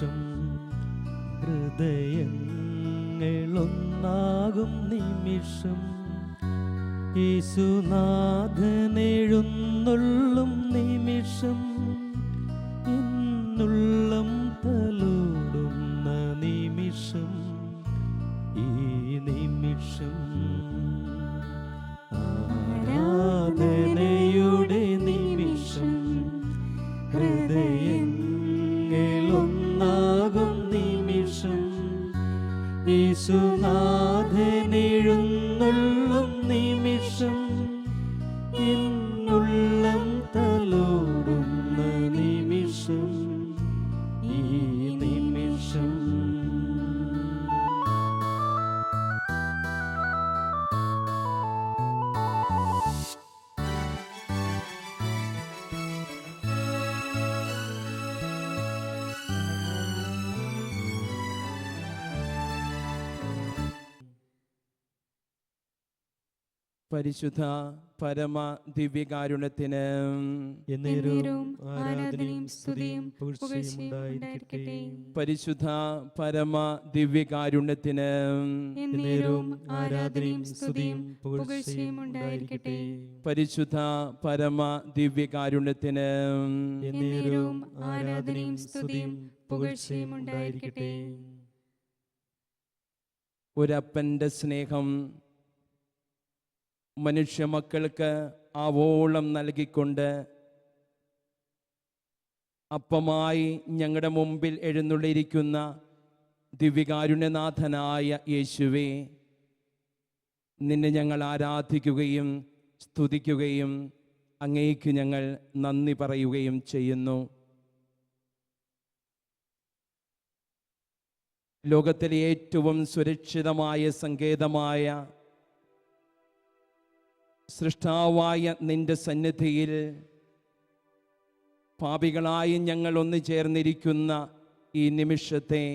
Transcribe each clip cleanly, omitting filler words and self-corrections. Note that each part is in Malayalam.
നിമിഷം, ഹൃദയങ്ങളൊന്നാകും നിമിഷം, യേശുനാഥനെഴുന്നള്ളും നിമിഷം, എന്നുള്ളം തലോടുന്ന നിമിഷം, ഈ നിമിഷം ആരാധനയുടെ നിമിഷം, ഹൃദയങ്ങളൊന്നാകും നിമിഷം, യേശുനാഥനെഴുന്നള്ളും നിമിഷം, എന്നുള്ളം തലോടുന്ന നിമിഷം, ഈ നിമിഷം. പരിശുദ്ധ പരമ ദിവ്യകാരുണ്യത്തിന് എന്നേരവും ആരാധനയും സ്തുതിയും പുകഴ്ചയും ഉണ്ടായിരിക്കട്ടെ. പരിശുദ്ധ പരമ ദിവ്യകാരുണ്യത്തിന് എന്നേരവും ആരാധനയും സ്തുതിയും പുകഴ്ചയും ഉണ്ടായിരിക്കട്ടെ. പരിശുദ്ധ പരമ ദിവ്യകാരുണ്യത്തിന് എന്നേരവും ആരാധനയും സ്തുതിയും പുകഴ്ചയും ഉണ്ടായിരിക്കട്ടെ. ഒരപ്പൻ്റെ സ്നേഹം മനുഷ്യ മക്കൾക്ക് ആവോളം നൽകിക്കൊണ്ട് അപ്പമായി ഞങ്ങളുടെ മുമ്പിൽ എഴുന്നള്ളിയിരിക്കുന്ന ദിവ്യകാരുണ്യനാഥനായ യേശുവേ, നിന്നെ ഞങ്ങൾ ആരാധിക്കുകയും സ്തുതിക്കുകയും അങ്ങേക്ക് ഞങ്ങൾ നന്ദി പറയുകയും ചെയ്യുന്നു. ലോകത്തിലെ ഏറ്റവും സുരക്ഷിതമായ സങ്കേതമായ സൃഷ്ടാവായ നിന്റെ സന്നിധിയിൽ പാപികളായി ഞങ്ങൾ ഒന്നു ചേർന്നിരിക്കുന്ന ഈ നിമിഷത്തെ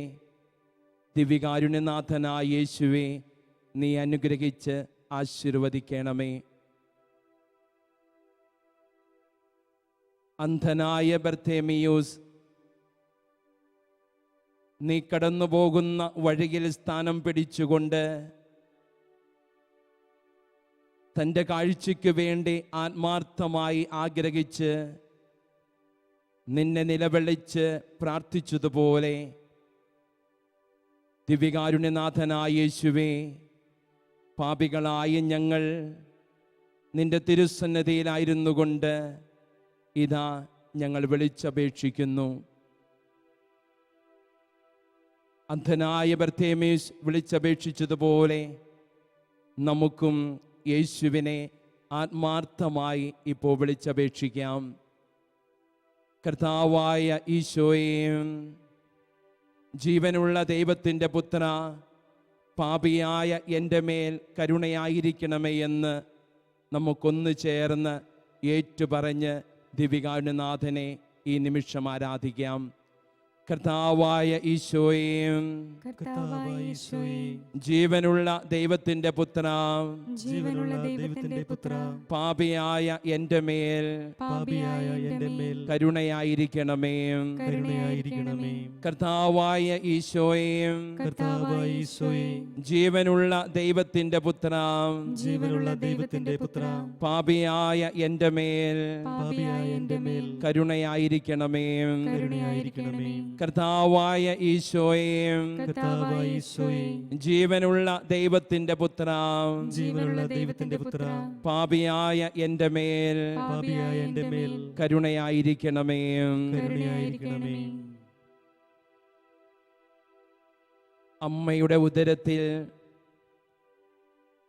ദിവ്യകാരുണ്യനാഥനായ യേശുവേ, നീ അനുഗ്രഹിച്ച് ആശീർവദിക്കണമേ. അന്ധനായ ബർത്തേമിയൂസ് നീ കടന്നു പോകുന്ന വഴിയിൽ സ്ഥാനം പിടിച്ചുകൊണ്ട് തൻ്റെ കാഴ്ചയ്ക്ക് വേണ്ടി ആത്മാർത്ഥമായി ആഗ്രഹിച്ച് നിന്നെ നിലവിളിച്ച് പ്രാർത്ഥിച്ചതുപോലെ ദിവ്യകാരുണ്യനാഥനായ യേശുവേ, പാപികളായ ഞങ്ങൾ നിന്റെ തിരുസന്നിധിയിലായിരുന്നു കൊണ്ട് ഇതാ ഞങ്ങൾ വിളിച്ചപേക്ഷിക്കുന്നു. അന്ധനായ ബർത്തേമീസ് വിളിച്ചപേക്ഷിച്ചതുപോലെ നമുക്കും യേശുവിനെ ആത്മാർത്ഥമായി ഇപ്പോൾ വിളിച്ചപേക്ഷിക്കാം. കർത്താവായ ഈശോയെ, ജീവനുള്ള ദൈവത്തിൻ്റെ പുത്ര, പാപിയായ എൻ്റെ മേൽ കരുണയായിരിക്കണമേ എന്ന് നമുക്കൊന്നു ചേർന്ന് ഏറ്റുപറഞ്ഞ് ദിവ്യകാരുണ്യനാഥനെ ഈ നിമിഷം ആരാധിക്കാം. കർത്താവായ ഈശോയെ, ജീവനുള്ള ദൈവത്തിന്റെ പുത്ര, പാപിയായ എൻ്റെ മേൽ കരുണയായിരിക്കണമേ. കർത്താവായ ഈശോയെ, ജീവനുള്ള ദൈവത്തിന്റെ പുത്ര, പാപിയായ എൻ്റെ മേൽ കരുണയായിരിക്കണമേ. കർത്താവായ ഈശോയെ, ജീവനുള്ള ദൈവത്തിന്റെ പുത്ര, പാപിയായ എൻ്റെ മേൽ കരുണയായിരിക്കണമേ. അമ്മയുടെ ഉദരത്തിൽ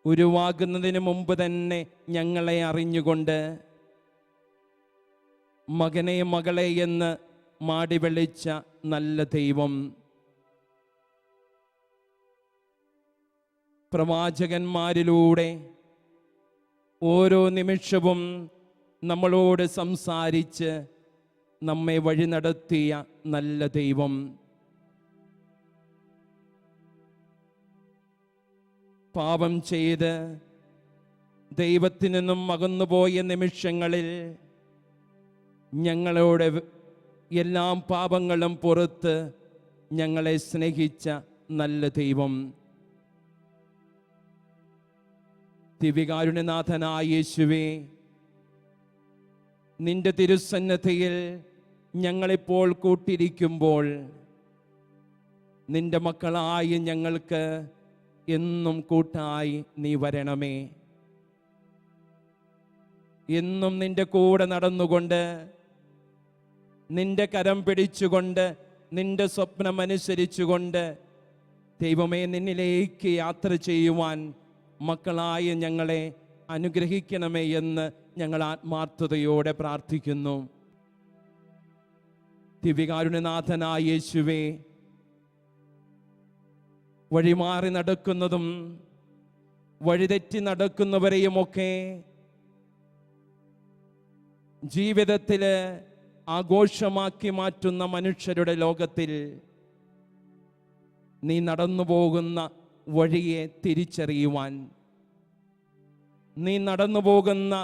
ഉരുവാകുന്നതിന് മുമ്പ് തന്നെ ഞങ്ങളെ അറിഞ്ഞുകൊണ്ട് മകനെ മകളെ എന്ന് മാടി വിളിച്ച നല്ല ദൈവം, പ്രവാചകന്മാരിലൂടെ ഓരോ നിമിഷവും നമ്മളോട് സംസാരിച്ച് നമ്മെ വഴി നടത്തിയ നല്ല ദൈവം, പാപം ചെയ്ത് ദൈവത്തിൽ നിന്നും അകന്നുപോയ നിമിഷങ്ങളിൽ ഞങ്ങളോട് എല്ലാ പാപങ്ങളും പുറത്ത് ഞങ്ങളെ സ്നേഹിച്ച നല്ല ദൈവം, ദിവ്യകാരുണ്യനാഥനായ യേശുവേ, നിന്റെ തിരുസന്നിധിയിൽ ഞങ്ങളിപ്പോൾ കൂട്ടിരിക്കുമ്പോൾ നിന്റെ മക്കളായ ഞങ്ങൾക്ക് എന്നും കൂട്ടായി നീ വരണമേ. എന്നും നിന്റെ കൂടെ നടന്നുകൊണ്ട്, നിന്റെ കരം പിടിച്ചുകൊണ്ട്, നിന്റെ സ്വപ്നമനുസരിച്ചുകൊണ്ട് ദൈവമേ നിന്നിലേക്ക് യാത്ര ചെയ്യുവാൻ മക്കളായ ഞങ്ങളെ അനുഗ്രഹിക്കണമേ എന്ന് ഞങ്ങൾ ആത്മാർത്ഥതയോടെ പ്രാർത്ഥിക്കുന്നു. ദിവ്യകാരുണ്യനാഥനായ യേശുവേ, വഴിമാറി നടക്കുന്നതും വഴിതെറ്റി നടക്കുന്നവരെയുമൊക്കെ ജീവിതത്തിൽ ആഘോഷമാക്കി മാറ്റുന്ന മനുഷ്യരുടെ ലോകത്തിൽ നീ നടന്നു പോകുന്ന വഴിയെ തിരിച്ചറിയുവാൻ, നീ നടന്നു പോകുന്ന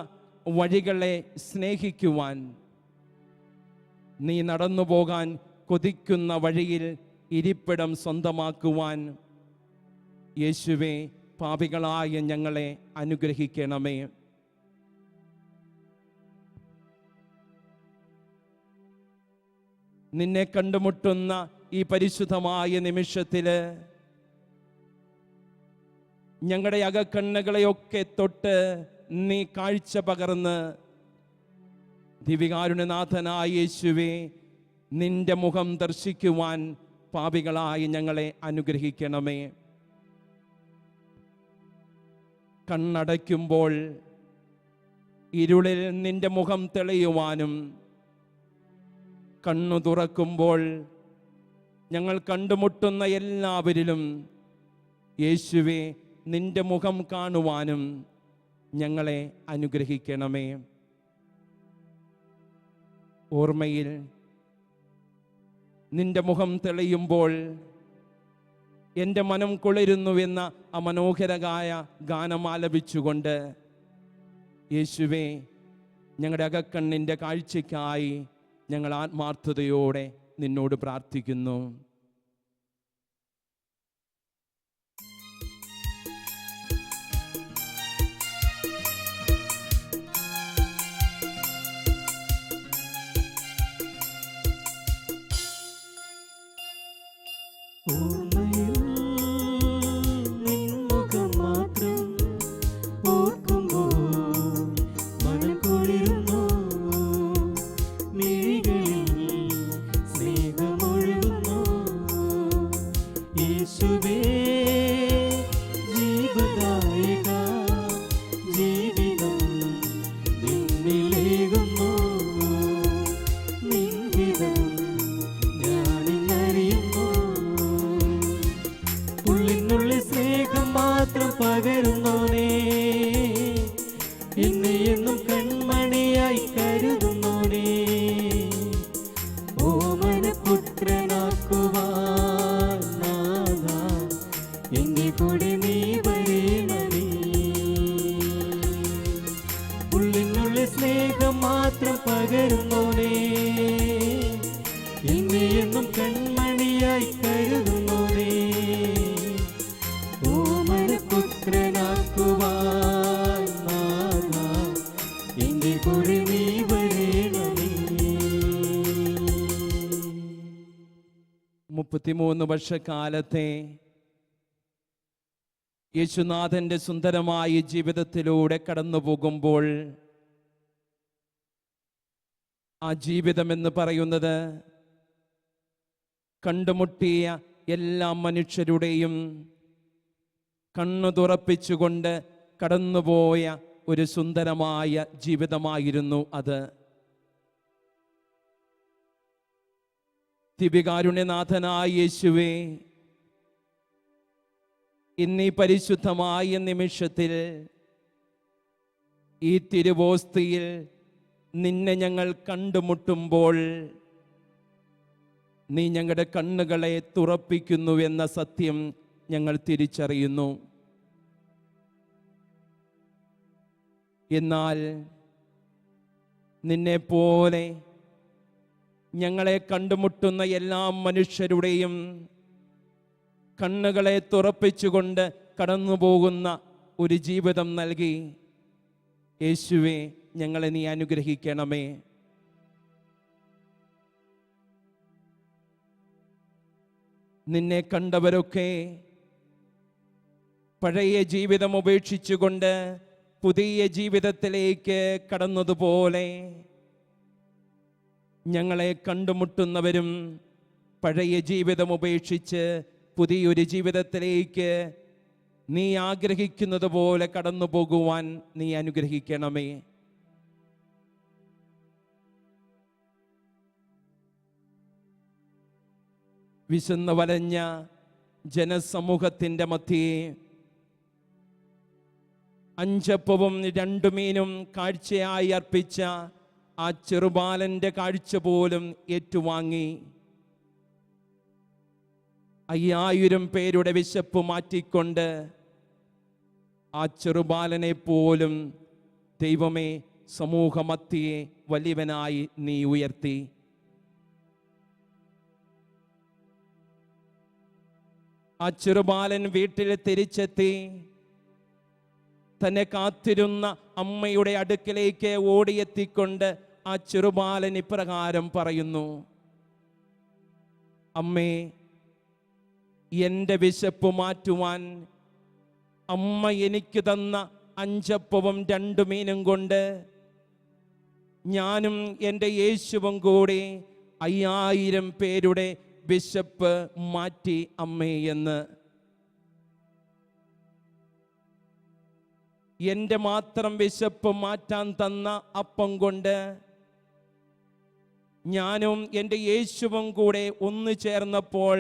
വഴികളെ സ്നേഹിക്കുവാൻ, നീ നടന്നു പോകാൻ കൊതിക്കുന്ന വഴിയിൽ ഇരിപ്പിടം സ്വന്തമാക്കുവാൻ യേശുവേ പാപികളായ ഞങ്ങളെ അനുഗ്രഹിക്കണമേ. നിന്നെ കണ്ടുമുട്ടുന്ന ഈ പരിശുദ്ധമായ നിമിഷത്തില് ഞങ്ങളുടെ അകക്കണ്ണുകളെയൊക്കെ തൊട്ട് നീ കാഴ്ച പകർന്ന് ദിവ്യകാരുണ്യനാഥനായ യേശുവേ നിന്റെ മുഖം ദർശിക്കുവാൻ പാപികളായി ഞങ്ങളെ അനുഗ്രഹിക്കണമേ. കണ്ണടയ്ക്കുമ്പോൾ ഇരുളിൽ നിന്റെ മുഖം തെളിയുവാനും, കണ്ണു തുറക്കുമ്പോൾ ഞങ്ങൾ കണ്ടുമുട്ടുന്ന എല്ലാവരിലും യേശുവേ നിന്റെ മുഖം കാണുവാനും ഞങ്ങളെ അനുഗ്രഹിക്കണമേ. ഓർമ്മയിൽ നിന്റെ മുഖം തെളിയുമ്പോൾ എൻ്റെ മനം കുളിരുന്നുവെന്ന ആ മനോഹരമായ ഗാനം ആലപിച്ചുകൊണ്ട് യേശുവേ ഞങ്ങളുടെ അകക്കണ്ണിൻ്റെ കാഴ്ചയ്ക്കായി ഞങ്ങൾ ആത്മാർത്ഥതയോടെ നിന്നോട് പ്രാർത്ഥിക്കുന്നു. ഓർമ്മയിൽ നിൻമുഖം മാത്രം ഓർക്കുമ്പോൾ മനം കുളിരുന്നു, മിഴികളിൽ സ്നേഹമൊഴുകുന്നു. യേശുവേ ജീവദായക, ജീവിതം നിന്നിലേകുന്നു. നിൻഹിതം ഞാനിന്നറിയുന്നു. ഉള്ളിനുള്ളിൽ സ്നേഹം മാത്രം പകരുന്നോനേ, എന്നെ എന്നും കൺമണിയായി കരുതുന്നോനേ, ഓമനപുത്രനാക്കുവാൻ നാഥാ എന്നെ കൂടെ നീ വരേണമേ. ഉള്ളിനുള്ളിൽ സ്നേഹം മാത്രം പകരുന്നോനേ, എന്നെ എന്നും കൺമണിയായി കരുതുന്നോനേ, ഓമനപുത്രനാക്കുവാൻ നാഥാ എന്റെ കൂടെ നീ വരേണമേ. 33 വർഷക്കാലത്തെ യേശുനാഥന്റെ സുന്ദരമായ ജീവിതത്തിലൂടെ കടന്നു പോകുമ്പോൾ ആ ജീവിതമെന്ന് പറയുന്നത് കണ്ടുമുട്ടിയ എല്ലാ മനുഷ്യരുടെയും കണ്ണു തുറപ്പിച്ചുകൊണ്ട് കടന്നുപോയ ഒരു സുന്ദരമായ ജീവിതമായിരുന്നു അത്. ദിവ്യകാരുണ്യനാഥനായ യേശുവേ, ഇന്നീ പരിശുദ്ധമായ നിമിഷത്തിൽ ഈ തിരുവോസ്തിയിൽ നിന്നെ ഞങ്ങൾ കണ്ടുമുട്ടുമ്പോൾ നീ ഞങ്ങളുടെ കണ്ണുകളെ തുറപ്പിക്കുന്നുവെന്ന സത്യം ഞങ്ങൾ തിരിച്ചറിയുന്നു. എന്നാൽ നിന്നെപ്പോലെ ഞങ്ങളെ കണ്ടുമുട്ടുന്ന എല്ലാ മനുഷ്യരുടെയും കണ്ണുകളെ തുറപ്പിച്ചുകൊണ്ട് കടന്നു പോകുന്ന ഒരു ജീവിതം നൽകി യേശുവേ ഞങ്ങളെ നീ അനുഗ്രഹിക്കണമേ. നിന്നെ കണ്ടവരൊക്കെ പഴയ ജീവിതം ഉപേക്ഷിച്ചുകൊണ്ട് പുതിയ ജീവിതത്തിലേക്ക് കടന്നതുപോലെ ഞങ്ങളെ കണ്ടുമുട്ടുന്നവരും പഴയ ജീവിതം ഉപേക്ഷിച്ച് പുതിയൊരു ജീവിതത്തിലേക്ക് നീ ആഗ്രഹിക്കുന്നത് പോലെ കടന്നു പോകുവാൻ നീ അനുഗ്രഹിക്കണമേ. വിശന്ന് വലഞ്ഞ ജനസമൂഹത്തിൻ്റെ മധ്യേ 5 അപ്പവും 2 മീനും കാഴ്ചയായി അർപ്പിച്ച ആ ചെറുബാലന്റെ കാഴ്ച പോലും ഏറ്റുവാങ്ങി 5000 പേരുടെ വിശപ്പ് മാറ്റിക്കൊണ്ട് ആ ചെറുബാലനെ പോലും ദൈവമേ സമൂഹമധ്യേ വലിയവനായി നീ ഉയർത്തി. ആ ചെറുബാലൻ വീട്ടിൽ തിരിച്ചെത്തി തന്നെ കാത്തിരുന്ന അമ്മയുടെ അടുക്കലേക്ക് ഓടിയെത്തിക്കൊണ്ട് ആ ചെറുബാലൻ ഇപ്രകാരം പറയുന്നു, അമ്മേ, എൻ്റെ വിശപ്പ് മാറ്റുവാൻ അമ്മ എനിക്ക് തന്ന 5 അപ്പവും 2 മീനും കൊണ്ട് ഞാനും എൻ്റെ യേശുവും കൂടി 5000 പേരുടെ വിശപ്പ് മാറ്റി അമ്മേ എന്ന്. എൻ്റെ മാത്രം വിശപ്പ് മാറ്റാൻ തന്ന അപ്പം കൊണ്ട് ഞാനും എൻ്റെ യേശുവും കൂടെ ഒന്നു ചേർന്നപ്പോൾ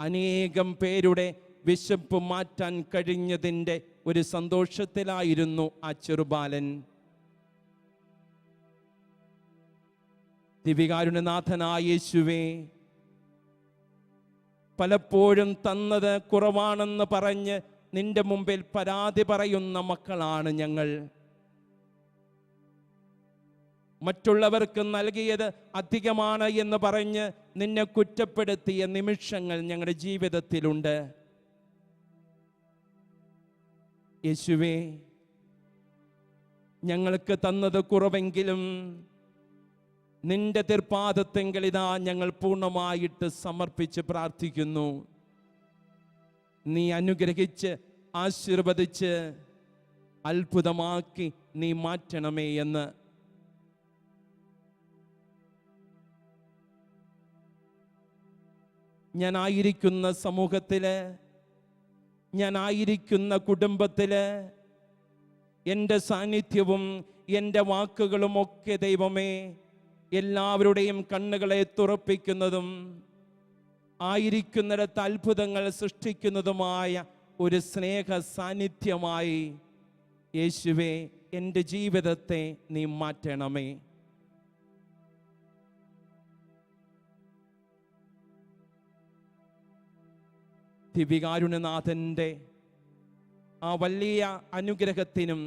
അനേകം പേരുടെ വിശപ്പ് മാറ്റാൻ കഴിഞ്ഞതിൻ്റെ ഒരു സന്തോഷത്തിലായിരുന്നു ആ ചെറുബാലൻ. ദിവികാരുണ്യനാഥനായ യേശുവേ, പലപ്പോഴും തന്നത് കുറവാണെന്ന് പറഞ്ഞ് നിന്റെ മുമ്പിൽ പരാതി പറയുന്ന മക്കളാണ് ഞങ്ങൾ. മറ്റുള്ളവർക്ക് നൽകിയത് അധികമാണ് എന്ന് പറഞ്ഞ് നിന്നെ കുറ്റപ്പെടുത്തിയ നിമിഷങ്ങൾ ഞങ്ങളുടെ ജീവിതത്തിലുണ്ട്. യേശുവേ, ഞങ്ങൾക്ക് തന്നത് കുറവെങ്കിലും നിന്റെ തിർപാദത്തെങ്കിൽ ഇതാ ഞങ്ങൾ പൂർണ്ണമായിട്ട് സമർപ്പിച്ച് പ്രാർത്ഥിക്കുന്നു. നീ അനുഗ്രഹിച്ച് ആശീർവദിച്ച് അത്ഭുതമാക്കി നീ മാറ്റണമേ എന്ന്. ഞാനായിരിക്കുന്ന സമൂഹത്തില്, ഞാനായിരിക്കുന്ന കുടുംബത്തില് എൻ്റെ സാന്നിധ്യവും എൻ്റെ വാക്കുകളും ഒക്കെ ദൈവമേ എല്ലാവരുടെയും കണ്ണുകളെ തുറപ്പിക്കുന്നതും ആയിരിക്കുന്നിടത്ത് അത്ഭുതങ്ങൾ സൃഷ്ടിക്കുന്നതുമായ ഒരു സ്നേഹ സാന്നിധ്യമായി യേശുവേ എൻ്റെ ജീവിതത്തെ നീ മാറ്റണമേ. ദിവികാരുണ്യനാഥൻ്റെ ആ വലിയ അനുഗ്രഹത്തിനും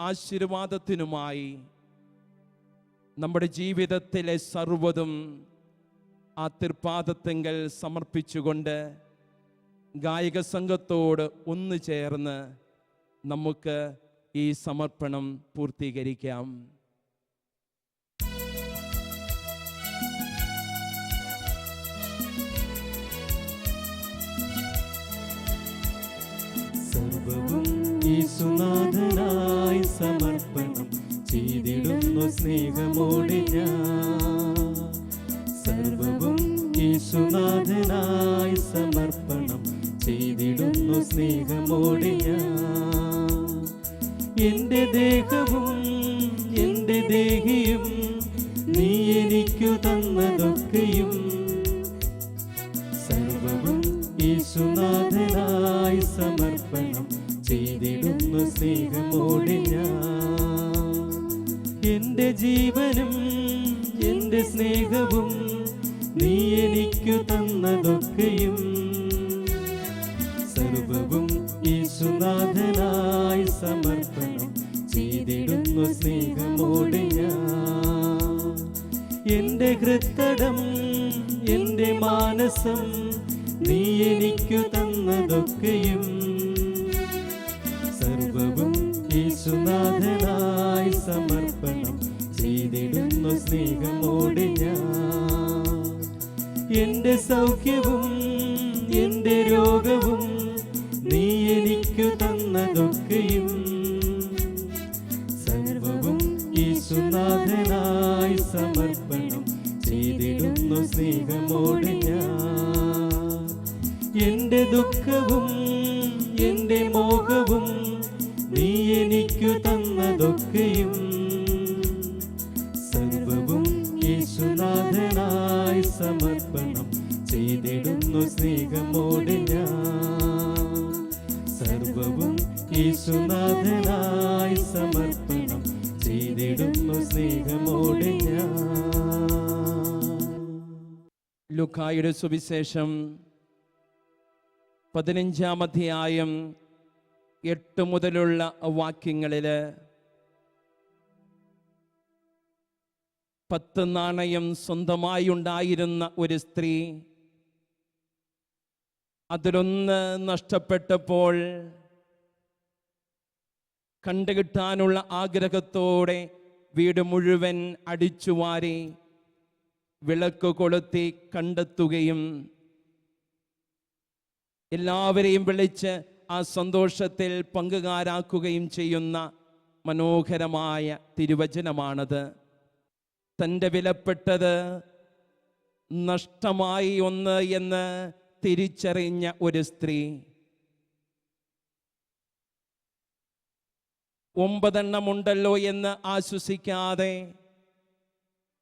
ആശീർവാദത്തിനുമായി നമ്മുടെ ജീവിതത്തിലെ സർവ്വതും ആ തിർപാദത്തെങ്കിൽ സമർപ്പിച്ചുകൊണ്ട് ഗായക സംഘത്തോട് ഒന്നു ചേർന്ന് നമുക്ക് ഈ സമർപ്പണം പൂർത്തീകരിക്കാം. സർവവും യേശുനാഥനായി സമർപ്പണം ചെയ്തിടുന്നു സ്നേഹമോടെ ഞാൻ. സർവവും യേശുനാഥനായി സമർപ്പണം ചെയ്തിടുന്നു സ്നേഹമോടെ ഞാൻ. എൻ്റെ ദേഹവും എൻ്റെ ദേഹിയും നീ എനിക്കു തന്നതൊക്കെയും സർവവും യേശുനാഥനായി സമർപ്പണം ചെയ്തിടുന്നു സ്നേഹമോടെ ഞാൻ. എൻ്റെ ജീവനും എൻ്റെ സ്നേഹവും നീ എനിക്കു തന്നതൊക്കെയും സർവവും യേശുനാഥനായി സമർപ്പണം ചെയ്തിടുന്നു സ്നേഹമോടെ ഞാൻ. എൻ്റെ ഹൃത്തടം, എൻ്റെ മാനസം, നീ എനിക്കു തന്നതൊക്കെയും സർവവും യേശുനാഥനായി സമർപ്പണം ചെയ്തിടുന്നു സ്നേഹമോടെ ഞാൻ. എൻ്റെ സൗഖ്യവും എൻ്റെ രോഗവും നീ എനിക്കു തന്നതൊക്കെയും സർവവും യേശുനാഥനായി സമർപ്പണം ചെയ്തിടുന്നു സ്നേഹമോടെ ഞാൻ. എൻ്റെ ദുഃഖവും എൻ്റെ മോഹവും നീ എനിക്കു തന്നതൊക്കെയും സർവവും യേശുനാഥനായി സമർപ്പണം ചെയ്തിടുന്നു സ്നേഹമോടെ ഞാൻ. സർവവും യേശുനാഥനായി സമർപ്പണം ചെയ്തിടുന്നു സ്നേഹമോടെ ഞാൻ. ലൂക്കായുടെ സുവിശേഷം 15-ാം അധ്യായം 8 മുതലുള്ള വാക്യങ്ങളിൽ 10 നാണയം സ്വന്തമായി ഉണ്ടായിരുന്ന ഒരു സ്ത്രീ അതിലൊന്ന് നഷ്ടപ്പെട്ടപ്പോൾ കണ്ടുകിട്ടാനുള്ള ആഗ്രഹത്തോടെ വീട് മുഴുവൻ അടിച്ചുവാരി വിളക്ക് കൊളുത്തി കണ്ടെത്തുകയും എല്ലാവരെയും വിളിച്ച് ആ സന്തോഷത്തിൽ പങ്കുകാരാക്കുകയും ചെയ്യുന്ന മനോഹരമായ തിരുവചനമാണത്. തൻ്റെ വിലപ്പെട്ടത് നഷ്ടമായി ഒന്ന് എന്ന് തിരിച്ചറിഞ്ഞ ഒരു സ്ത്രീ 9 ഉണ്ടല്ലോ എന്ന് ആശ്വസിക്കാതെ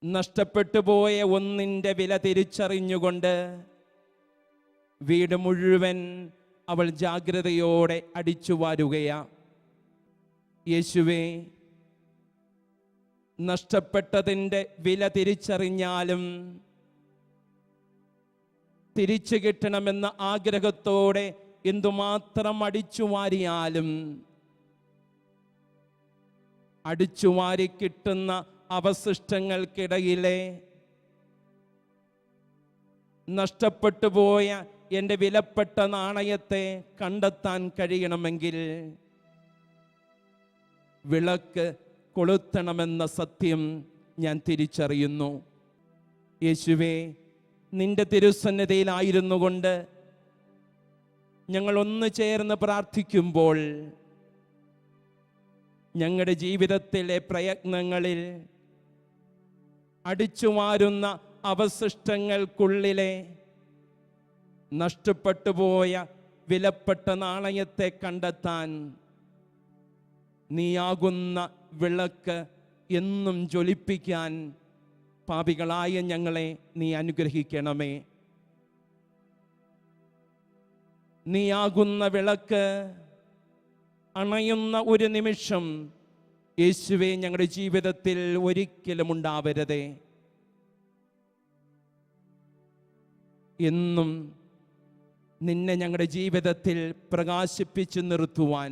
നഷ്ടപ്പെട്ടു പോയ ഒന്നിൻ്റെ വില തിരിച്ചറിഞ്ഞുകൊണ്ട് വീട് മുഴുവൻ അവൾ ജാഗ്രതയോടെ അടിച്ചു വാരുകയാ. യേശുവേ, നഷ്ടപ്പെട്ടതിൻ്റെ വില തിരിച്ചറിഞ്ഞാലും തിരിച്ചു കിട്ടണമെന്ന ആഗ്രഹത്തോടെ എന്തുമാത്രം അടിച്ചു വാരിയാലും അടിച്ചുവാരി കിട്ടുന്ന അവശിഷ്ടങ്ങൾക്കിടയിലെ നഷ്ടപ്പെട്ടു പോയ എൻ്റെ വിലപ്പെട്ട നാണയത്തെ കണ്ടെത്താൻ കഴിയണമെങ്കിൽ വിളക്ക് കൊളുത്തണമെന്ന സത്യം ഞാൻ തിരിച്ചറിയുന്നു. യേശുവേ, നിന്റെ തിരുസന്നിധിയിലായിരുന്നു കൊണ്ട് ഞങ്ങൾ ഒന്ന് ചേർന്ന് പ്രാർത്ഥിക്കുമ്പോൾ ഞങ്ങളുടെ ജീവിതത്തിലെ പ്രയത്നങ്ങളിൽ അടിച്ചുമാറുന്ന അവശിഷ്ടങ്ങൾക്കുള്ളിലെ നഷ്ടപ്പെട്ടു പോയ വിലപ്പെട്ട നാണയത്തെ കണ്ടെത്താൻ നീയാകുന്ന വിളക്ക് എന്നും ജ്വലിപ്പിക്കാൻ പാപികളായ ഞങ്ങളെ നീ അനുഗ്രഹിക്കണമേ. നീയാകുന്ന വിളക്ക് അണയുന്ന ഒരു നിമിഷം യേശുവേ ഞങ്ങളുടെ ജീവിതത്തിൽ ഒരിക്കലും ഉണ്ടാവരുതേ. എന്നും നിന്നെ ഞങ്ങളുടെ ജീവിതത്തിൽ പ്രകാശിപ്പിച്ചു നിർത്തുവാൻ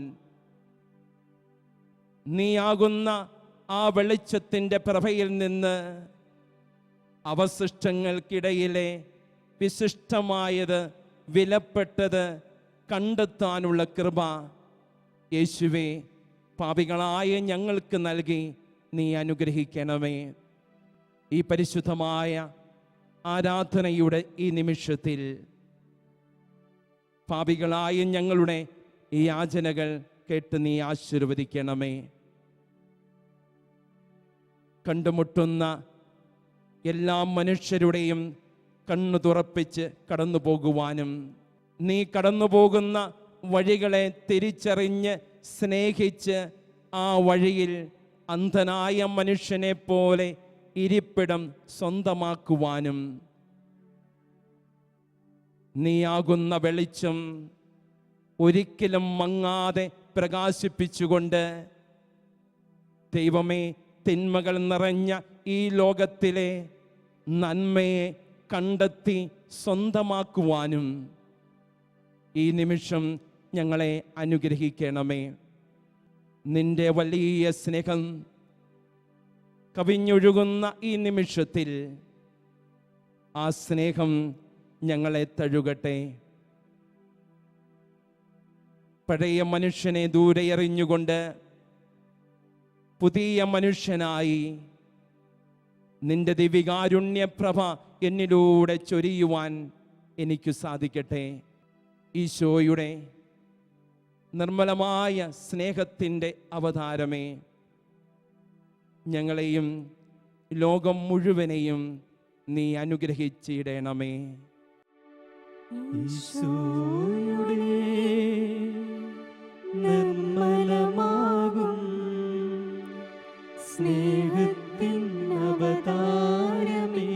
നീയാകുന്ന ആ വെളിച്ചത്തിൻ്റെ പ്രഭയിൽ നിന്ന് അവശിഷ്ടങ്ങൾക്കിടയിലെ വിശിഷ്ടമായത് വിലപ്പെട്ടത് കണ്ടെത്താനുള്ള കൃപ യേശുവേ പാപികളായ ഞങ്ങൾക്ക് നൽകി നീ അനുഗ്രഹിക്കണമേ. ഈ പരിശുദ്ധമായ ആരാധനയുടെ ഈ നിമിഷത്തിൽ പാപികളായ ഞങ്ങളുടെ ഈ യാചനകൾ കേട്ട് നീ ആശീർവദിക്കണമേ. കണ്ടുമുട്ടുന്ന എല്ലാ മനുഷ്യരുടെയും കണ്ണു തുറപ്പിച്ച് കടന്നു പോകുവാനും നീ കടന്നു പോകുന്ന വഴികളെ തിരിച്ചറിഞ്ഞ് സ്നേഹിച്ച് ആ വഴിയിൽ അന്ധനായ മനുഷ്യനെ പോലെ ഇരിപ്പിടം സ്വന്തമാക്കുവാനും നീയാകുന്ന വെളിച്ചം ഒരിക്കലും മങ്ങാതെ പ്രകാശിപ്പിച്ചുകൊണ്ട് ദൈവമേ, തിന്മകൾ നിറഞ്ഞ ഈ ലോകത്തിലെ നന്മയെ കണ്ടെത്തി സ്വന്തമാക്കുവാനും ഈ നിമിഷം ഞങ്ങളെ അനുഗ്രഹിക്കണമേ. നിന്റെ വലിയ സ്നേഹം കവിഞ്ഞൊഴുകുന്ന ഈ നിമിഷത്തിൽ ആ സ്നേഹം ഞങ്ങളെ തഴുകട്ടെ. പഴയ മനുഷ്യനെ ദൂരെ എറിഞ്ഞുകൊണ്ട് പുതിയ മനുഷ്യനായി നിന്റെ ദിവികാരുണ്യപ്രഭ എന്നിലൂടെ ചൊരിയുവാൻ എനിക്ക് സാധിക്കട്ടെ. ഈശോയുടെ നിർമ്മലമായ സ്നേഹത്തിൻ്റെ അവതാരമേ, ഞങ്ങളെയും ലോകം മുഴുവനെയും നീ അനുഗ്രഹിച്ചിടണമേ. ഈശോയുടെ നിർമ്മലമാകും സ്നേഹത്തിൻ അവതാരമേ,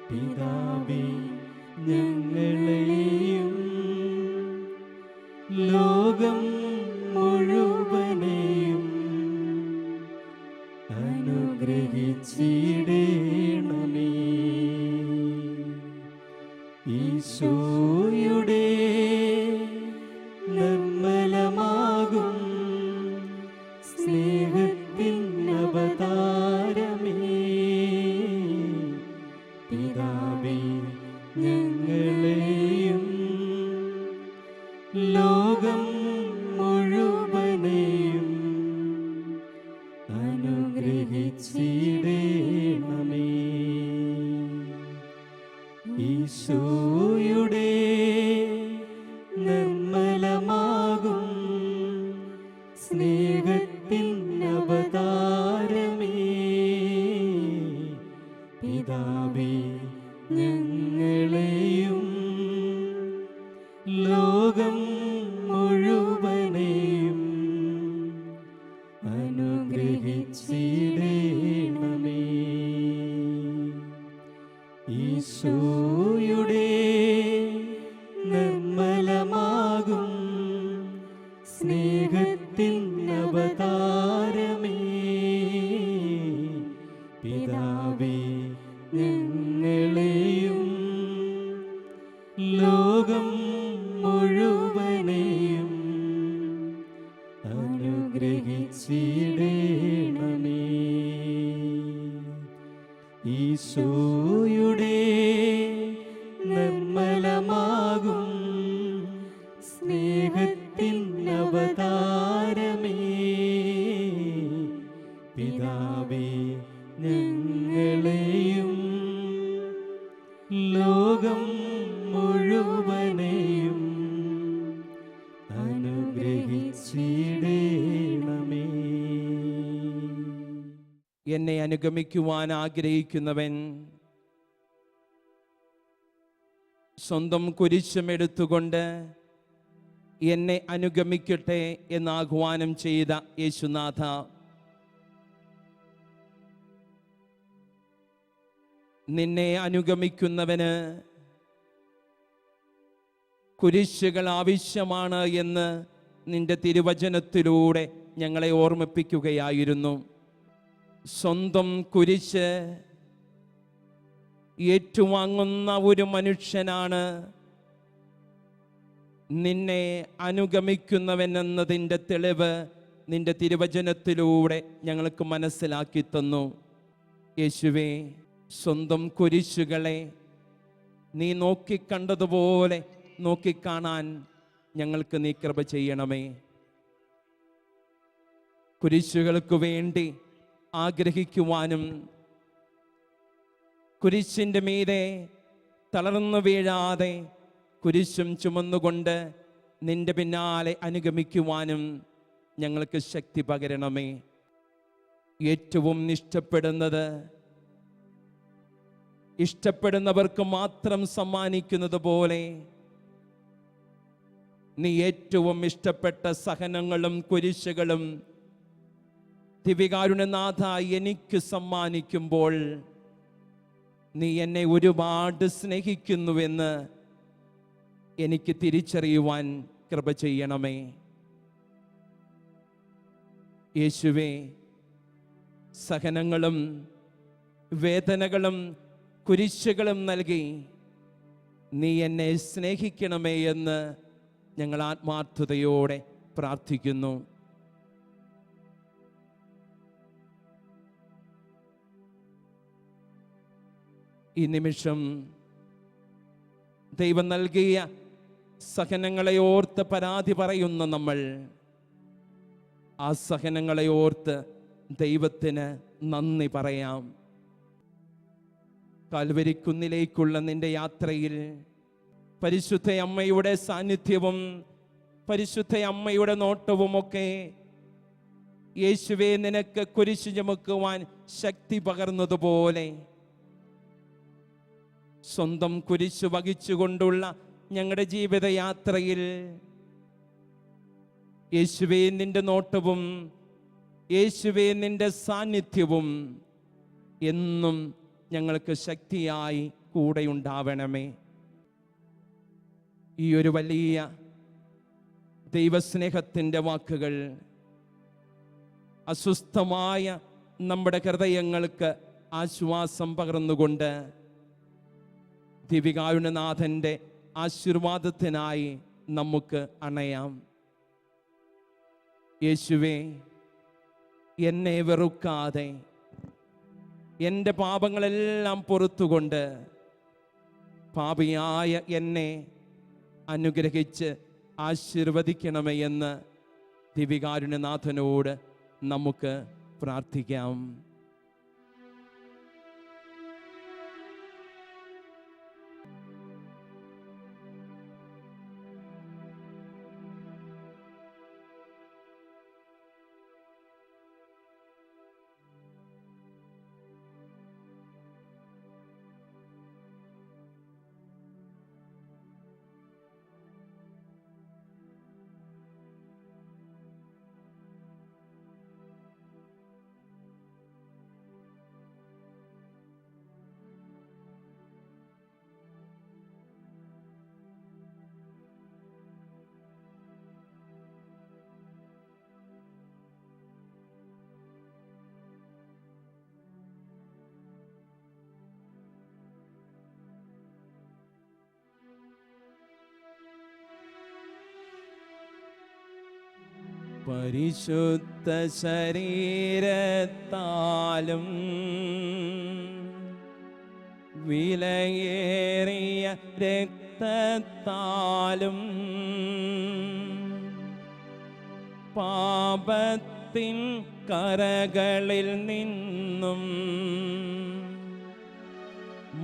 പിതാവേ ഞങ്ങളെയും ലോകം മുഴുവനെയും അനുഗ്രഹിച്ചിടണമേ. ഈശോയുടെ നിർമ്മലമാകും സ്നേഹത്തിൻ അവതാരമേ, പിതാവേ ഞങ്ങളെയും ലോകം മുഴുവനെയും അനുഗ്രഹിച്ചിടണമേ. ഈശോയുടെ നിർമ്മലമാകും സ്നേഹത്തിൻ അവതാരമേ, പിതാവേ ഞങ്ങളെയും ലോകം മുഴുവനെയും അനുഗ്രഹിച്ചിടണമേ. ഈശോയുടെ നിർമ്മലമാകും സ്നേഹത്തിൻ അവതാരമേ, പിതാവേ ഞങ്ങളെയും ലോകം മുഴുവനെയും അനുഗ്രഹിച്ചിടണമേ. ഈശോയുടെ നിർമ്മലമാകും സ്നേഹത്തിൻ അവതാരമേ, പിതാവേ ഞങ്ങളെയും ലോകം മുഴുവനെയും അനുഗ്രഹിച്ചിടണമേ. എന്നെ അനുഗമിക്കുവാൻ ആഗ്രഹിക്കുന്നവൻ സ്വന്തം കുരിശുമെടുത്തുകൊണ്ട് എന്നെ അനുഗമിക്കട്ടെ എന്ന് ആഹ്വാനം ചെയ്ത യേശുനാഥ, നിന്നെ അനുഗമിക്കുന്നവന് കുരിശുകൾ ആവശ്യമാണ് എന്ന് നിന്റെ തിരുവചനത്തിലൂടെ ഞങ്ങളെ ഓർമ്മിപ്പിക്കുകയായിരുന്നു. സ്വന്തം കുരിശ് ഏറ്റുവാങ്ങുന്ന ഒരു മനുഷ്യനാണ് നിന്നെ അനുഗമിക്കുന്നവൻ എന്നതിൻ്റെ തെളിവ് നിന്റെ തിരുവചനത്തിലൂടെ ഞങ്ങൾക്ക് മനസ്സിലാക്കി തന്നു. യേശുവേ, സ്വന്തം കുരിശുകളെ നീ നോക്കിക്കണ്ടതുപോലെ നോക്കിക്കാണാൻ ഞങ്ങൾക്ക് നീ കൃപ ചെയ്യണമേ. കുരിശുകൾക്ക് വേണ്ടി ആഗ്രഹിക്കുവാനും കുരിശിൻ്റെ മീതെ തളർന്നു വീഴാതെ കുരിശും ചുമന്നുകൊണ്ട് നിന്റെ പിന്നാലെ അനുഗമിക്കുവാനും ഞങ്ങൾക്ക് ശക്തി പകരണമേ. ഏറ്റവും ഇഷ്ടപ്പെടുന്നവർക്ക് മാത്രം സമ്മാനിക്കുന്നത് പോലെ നീ ഏറ്റവും ഇഷ്ടപ്പെട്ട സഹനങ്ങളും കുരിശുകളും ദിവികാരുണ്യനാഥ എനിക്ക് സമ്മാനിക്കുമ്പോൾ നീ എന്നെ ഒരുപാട് സ്നേഹിക്കുന്നുവെന്ന് എനിക്ക് തിരിച്ചറിയുവാൻ കൃപ ചെയ്യണമേ. യേശുവേ, സഹനങ്ങളും വേദനകളും കുരിശുകളും നൽകി നീ എന്നെ സ്നേഹിക്കണമേ എന്ന് ഞങ്ങൾ ആത്മാർത്ഥതയോടെ പ്രാർത്ഥിക്കുന്നു. ഈ നിമിഷം ദൈവം നൽകിയ സഹനങ്ങളെ ഓർത്ത് പരാതി പറയുന്ന നമ്മൾ ആ സഹനങ്ങളെ ഓർത്ത് ദൈവത്തിന് നന്ദി പറയാം. കാൽവരിക്കുന്നിലേക്കുള്ള നിന്റെ യാത്രയിൽ പരിശുദ്ധ അമ്മയുടെ സാന്നിധ്യവും പരിശുദ്ധ അമ്മയുടെ നോട്ടവുമൊക്കെ യേശുവേ നിനക്ക് കുരിശു ചുമക്കുവാൻ ശക്തി പകർന്നതുപോലെ സ്വന്തം കുരിശു വഹിച്ചുകൊണ്ടുള്ള ഞങ്ങളുടെ ജീവിതയാത്രയിൽ യേശുവേ നിന്റെ നോട്ടവും യേശുവേ നിന്റെ സാന്നിധ്യവും എന്നും ഞങ്ങൾക്ക് ശക്തിയായി കൂടെയുണ്ടാവണമേ. ഈ ഒരു വലിയ ദൈവസ്നേഹത്തിൻ്റെ വാക്കുകൾ അസ്വസ്ഥമായ നമ്മുടെ ഹൃദയങ്ങൾക്ക് ആശ്വാസം പകർന്നുകൊണ്ട് ദിവികാരുണ്യനാഥൻ്റെ ആശീർവാദത്തിനായി നമുക്ക് അണയാം. യേശുവേ, എന്നെ വെറുക്കാതെ എൻ്റെ പാപങ്ങളെല്ലാം പൊറുത്തുകൊണ്ട് പാപിയായ എന്നെ അനുഗ്രഹിച്ച് ആശീർവദിക്കണമേ എന്ന് ദിവികാരുണ്യനാഥനോട് നമുക്ക് പ്രാർത്ഥിക്കാം. പരിശുദ്ധ ശരീരത്താലും വിലയേറിയ രക്തത്താലും പാപത്തിൻ കരകളിൽ നിന്നും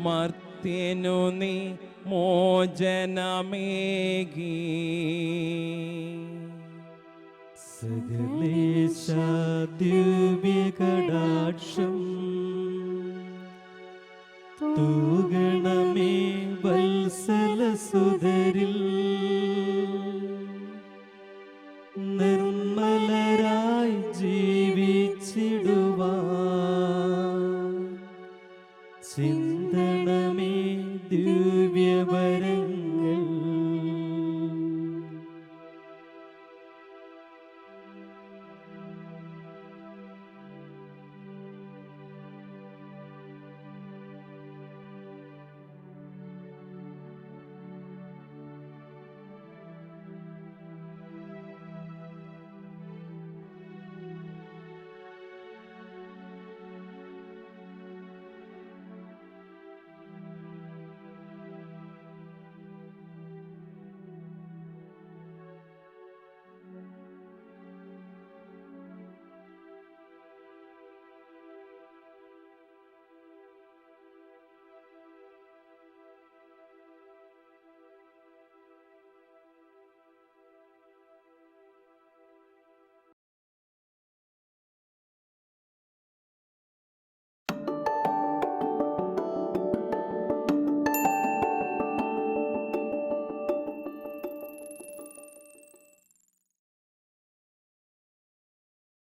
മർത്യനു നീ മോചനമേകി. സകലേശ ദിവ്യകടാക്ഷം